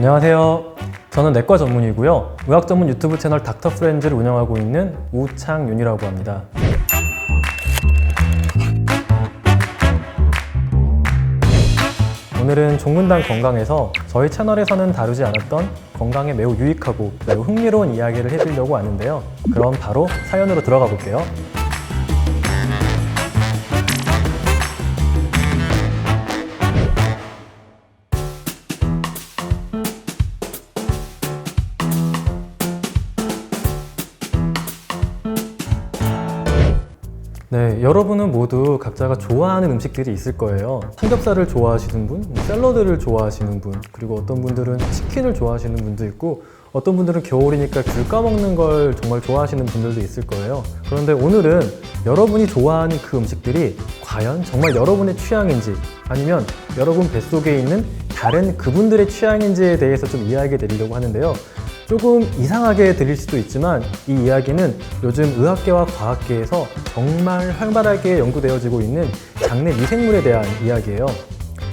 안녕하세요. 저는 내과 전문의고요. 의학 전문 유튜브 채널 닥터 프렌즈를 운영하고 있는 우창윤이라고 합니다. 오늘은 종근당 건강에서 저희 채널에서는 다루지 않았던 건강에 매우 유익하고 매우 흥미로운 이야기를 해드리려고 하는데요. 그럼 바로 사연으로 들어가 볼게요. 네, 여러분은 모두 각자가 좋아하는 음식들이 있을 거예요. 삼겹살을 좋아하시는 분, 샐러드를 좋아하시는 분, 그리고 어떤 분들은 치킨을 좋아하시는 분도 있고 어떤 분들은 겨울이니까 귤 까먹는 걸 정말 좋아하시는 분들도 있을 거예요. 그런데 오늘은 여러분이 좋아하는 그 음식들이 과연 정말 여러분의 취향인지 아니면 여러분 뱃속에 있는 다른 그분들의 취향인지에 대해서 좀 이야기해 드리려고 하는데요. 조금 이상하게 들릴 수도 있지만 이 이야기는 요즘 의학계와 과학계에서 정말 활발하게 연구되어지고 있는 장내 미생물에 대한 이야기예요.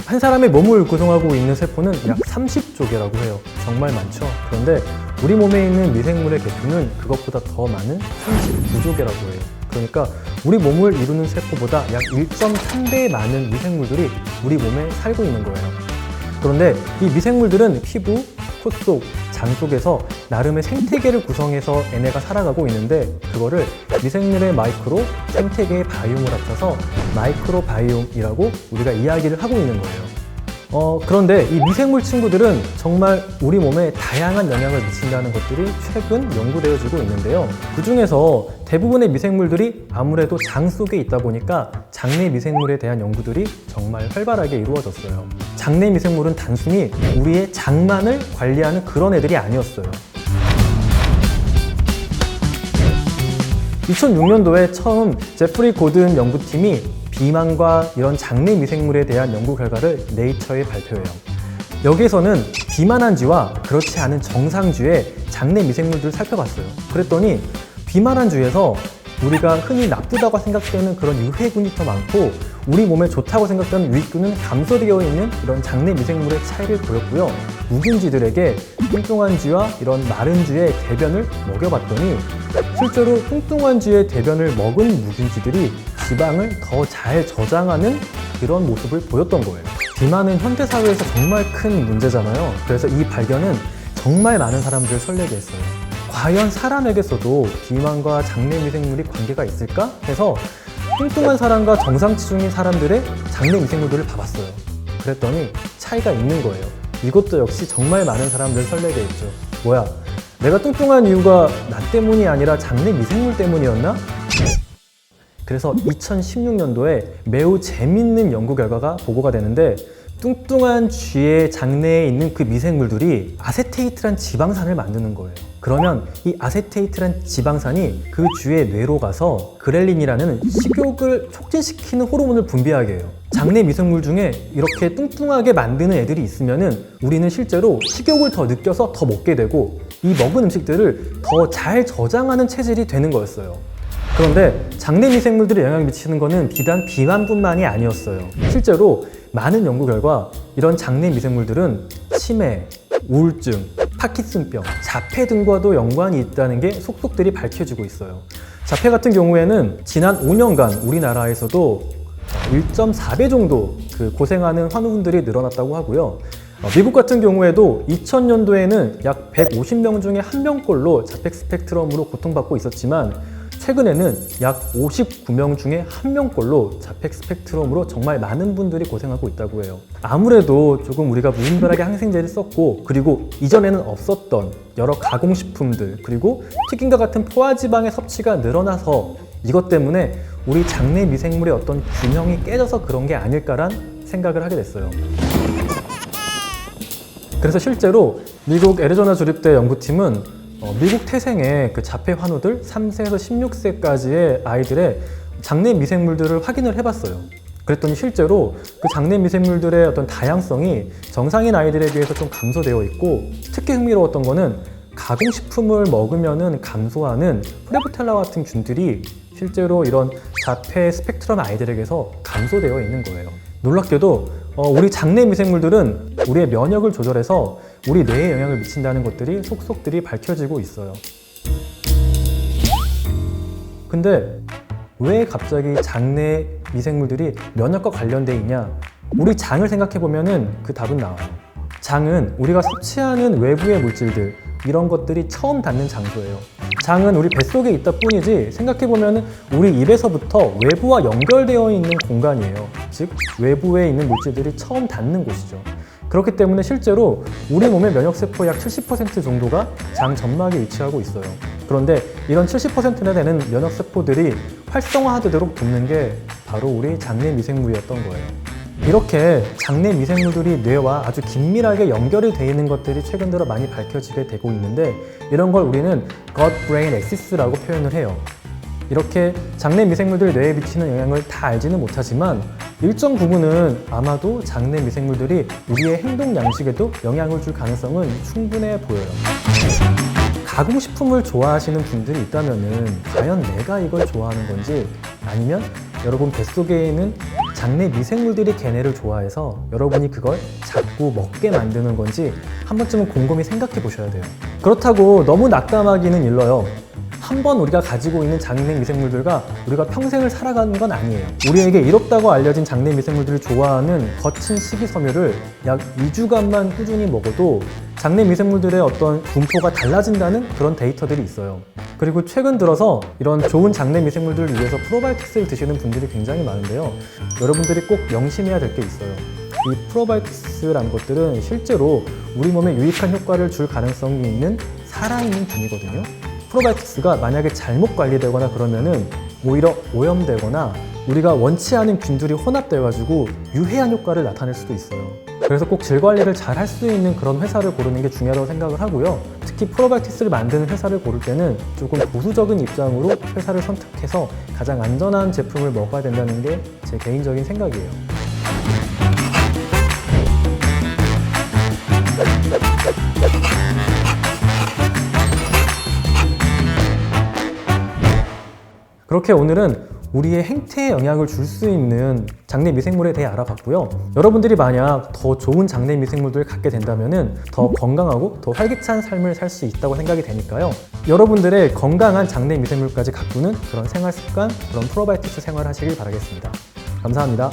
한 사람의 몸을 구성하고 있는 세포는 약 30조 개라고 해요. 정말 많죠. 그런데 우리 몸에 있는 미생물의 개수는 그것보다 더 많은 39조 개라고 해요. 그러니까 우리 몸을 이루는 세포보다 약 1.3배 많은 미생물들이 우리 몸에 살고 있는 거예요. 그런데 이 미생물들은 피부, 코 속, 장 속에서 나름의 생태계를 구성해서 얘네가 살아가고 있는데 그거를 미생물의 마이크로, 생태계의 바이옴을 합쳐서 마이크로바이옴이라고 우리가 이야기를 하고 있는 거예요. 그런데 이 미생물 친구들은 정말 우리 몸에 다양한 영향을 미친다는 것들이 최근 연구되어지고 있는데요. 그 중에서 대부분의 미생물들이 아무래도 장 속에 있다 보니까 장내 미생물에 대한 연구들이 정말 활발하게 이루어졌어요. 장내 미생물은 단순히 우리의 장만을 관리하는 그런 애들이 아니었어요. 2006년도에 처음 제프리 고든 연구팀이 비만과 이런 장내 미생물에 대한 연구 결과를 네이처에 발표해요. 여기에서는 비만한 쥐와 그렇지 않은 정상쥐의 장내 미생물들을 살펴봤어요. 그랬더니 비만한 쥐에서 우리가 흔히 나쁘다고 생각되는 그런 유해균이 더 많고 우리 몸에 좋다고 생각되는 유익균은 감소되어 있는 이런 장내 미생물의 차이를 보였고요. 묵은 쥐들에게 뚱뚱한 쥐와 이런 마른 쥐의 대변을 먹여봤더니 실제로 뚱뚱한 쥐의 대변을 먹은 묵은 쥐들이 지방을 더 잘 저장하는 그런 모습을 보였던 거예요. 비만은 현대사회에서 정말 큰 문제잖아요. 그래서 이 발견은 정말 많은 사람들을 설레게 했어요. 과연 사람에게서도 비만과 장내 미생물이 관계가 있을까? 해서 뚱뚱한 사람과 정상치 중인 사람들의 장내 미생물들을 봐봤어요. 그랬더니 차이가 있는 거예요. 이것도 역시 정말 많은 사람들을 설레게 했죠. 뭐야, 내가 뚱뚱한 이유가 나 때문이 아니라 장내 미생물 때문이었나? 그래서 2016년도에 매우 재밌는 연구 결과가 보고가 되는데 뚱뚱한 쥐의 장내에 있는 그 미생물들이 아세테이트란 지방산을 만드는 거예요. 그러면 이 아세테이트란 지방산이 그 쥐의 뇌로 가서 그렐린이라는 식욕을 촉진시키는 호르몬을 분비하게 해요. 장내 미생물 중에 이렇게 뚱뚱하게 만드는 애들이 있으면은 우리는 실제로 식욕을 더 느껴서 더 먹게 되고 이 먹은 음식들을 더 잘 저장하는 체질이 되는 거였어요. 그런데 장내 미생물들이 영향을 미치는 것은 비단 비만뿐만이 아니었어요. 실제로 많은 연구 결과 이런 장내 미생물들은 치매, 우울증, 파킨슨병, 자폐 등과도 연관이 있다는 게 속속들이 밝혀지고 있어요. 자폐 같은 경우에는 지난 5년간 우리나라에서도 1.4배 정도 고생하는 환우분들이 늘어났다고 하고요. 미국 같은 경우에도 2000년도에는 약 150명 중에 1명꼴로 자폐 스펙트럼으로 고통받고 있었지만 최근에는 약 59명 중에 1명꼴로 자폐 스펙트럼으로 정말 많은 분들이 고생하고 있다고 해요. 아무래도 조금 우리가 무분별하게 항생제를 썼고 그리고 이전에는 없었던 여러 가공식품들 그리고 튀김과 같은 포화지방의 섭취가 늘어나서 이것 때문에 우리 장내 미생물의 어떤 균형이 깨져서 그런 게 아닐까란 생각을 하게 됐어요. 그래서 실제로 미국 애리조나 주립대 연구팀은 미국 태생의 그 자폐 환우들 3세에서 16세까지의 아이들의 장내 미생물들을 확인을 해봤어요. 그랬더니 실제로 그 장내 미생물들의 어떤 다양성이 정상인 아이들에 비해서 좀 감소되어 있고 특히 흥미로웠던 거는 가공식품을 먹으면은 감소하는 프레부텔라 같은 균들이 실제로 이런 자폐 스펙트럼 아이들에게서 감소되어 있는 거예요. 놀랍게도 우리 장내 미생물들은 우리의 면역을 조절해서 우리 뇌에 영향을 미친다는 것들이 속속들이 밝혀지고 있어요. 근데 왜 갑자기 장내 미생물들이 면역과 관련돼 있냐? 우리 장을 생각해보면 그 답은 나와요. 장은 우리가 섭취하는 외부의 물질들, 이런 것들이 처음 닿는 장소예요. 장은 우리 뱃속에 있다 뿐이지 생각해보면 우리 입에서부터 외부와 연결되어 있는 공간이에요. 즉 외부에 있는 물질들이 처음 닿는 곳이죠. 그렇기 때문에 실제로 우리 몸의 면역세포의 약 70% 정도가 장 점막에 위치하고 있어요. 그런데 이런 70%나 되는 면역세포들이 활성화되도록 돕는 게 바로 우리 장내 미생물이었던 거예요. 이렇게 장내 미생물들이 뇌와 아주 긴밀하게 연결이 되어 있는 것들이 최근 들어 많이 밝혀지게 되고 있는데, 이런 걸 우리는 gut-brain axis라고 표현을 해요. 이렇게 장내 미생물들이 뇌에 미치는 영향을 다 알지는 못하지만 일정 부분은 아마도 장내 미생물들이 우리의 행동 양식에도 영향을 줄 가능성은 충분해 보여요. 가공식품을 좋아하시는 분들이 있다면 과연 내가 이걸 좋아하는 건지, 아니면 여러분 뱃속에 있는 장내 미생물들이 걔네를 좋아해서 여러분이 그걸 자꾸 먹게 만드는 건지 한 번쯤은 곰곰이 생각해 보셔야 돼요. 그렇다고 너무 낙담하기는 일러요. 한번 우리가 가지고 있는 장내 미생물들과 우리가 평생을 살아가는 건 아니에요. 우리에게 이롭다고 알려진 장내 미생물들을 좋아하는 거친 식이섬유를 약 2주간만 꾸준히 먹어도 장내 미생물들의 어떤 분포가 달라진다는 그런 데이터들이 있어요. 그리고 최근 들어서 이런 좋은 장내 미생물들을 위해서 프로바이오틱스를 드시는 분들이 굉장히 많은데요. 여러분들이 꼭 명심해야 될 게 있어요. 이 프로바이오틱스라는 것들은 실제로 우리 몸에 유익한 효과를 줄 가능성이 있는 살아있는 균이거든요. 프로바이오틱스가 만약에 잘못 관리되거나 그러면은 오히려 오염되거나 우리가 원치 않은 균들이 혼합돼가지고 유해한 효과를 나타낼 수도 있어요. 그래서 꼭 질 관리를 잘 할 수 있는 그런 회사를 고르는 게 중요하다고 생각을 하고요. 특히 프로바이오틱스를 만드는 회사를 고를 때는 조금 보수적인 입장으로 회사를 선택해서 가장 안전한 제품을 먹어야 된다는 게 제 개인적인 생각이에요. 그렇게 오늘은 우리의 행태에 영향을 줄 수 있는 장내 미생물에 대해 알아봤고요. 여러분들이 만약 더 좋은 장내 미생물들을 갖게 된다면 더 건강하고 더 활기찬 삶을 살 수 있다고 생각이 되니까요. 여러분들의 건강한 장내 미생물까지 가꾸는 그런 생활 습관, 그런 프로바이오틱스 생활을 하시길 바라겠습니다. 감사합니다.